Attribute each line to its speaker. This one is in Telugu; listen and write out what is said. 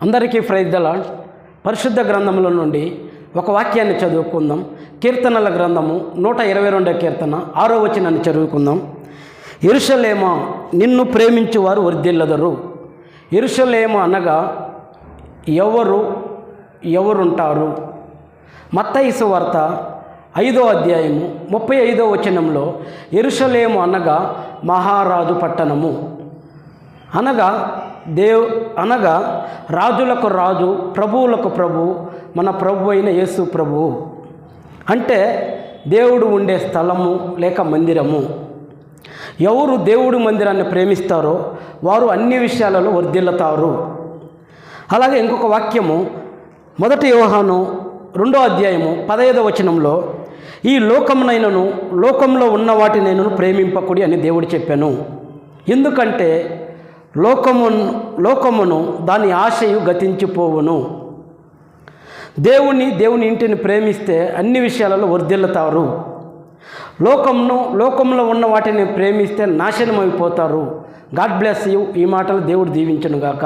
Speaker 1: అందరికీ ప్రైజ్ ది లార్డ్. పరిశుద్ధ గ్రంథముల నుండి ఒక వాక్యాన్ని చదువుకుందాం. కీర్తనల గ్రంథము 122వ కీర్తన 6వ వచనాన్ని చదువుకుందాం. యెరూషలేమా, నిన్ను ప్రేమించువారు వర్ధిల్లెదరు. యెరూషలేము అనగా ఎవరుంటారు? మత్తయి సువార్త 5వ అధ్యాయము 35వ వచనంలో యెరూషలేము అనగా మహారాజు పట్టణము, అనగా రాజులకు రాజు, ప్రభువులకు ప్రభు, మన ప్రభు అయిన యేసు ప్రభువు. అంటే దేవుడు ఉండే స్థలము లేక మందిరము. ఎవరు దేవుడు మందిరాన్ని ప్రేమిస్తారో వారు అన్ని విషయాలలో వర్ధిల్లుతారు. అలాగే ఇంకొక వాక్యము 1 యోహాను 2వ అధ్యాయము 15వ వచనంలో, ఈ లోకమునైనను లోకంలో ఉన్న వాటినైనను ప్రేమింపకుడి అని దేవుడు చెప్పాను. ఎందుకంటే లోకమును దాని ఆశయు గతించిపోవును. దేవుని ఇంటిని ప్రేమిస్తే అన్ని విషయాలలో వర్ధిల్లుతారు. లోకంలో ఉన్న వాటిని ప్రేమిస్తే నాశనం అయిపోతారు. God bless you. ఈ మాటలు దేవుడు దీవించును గాక.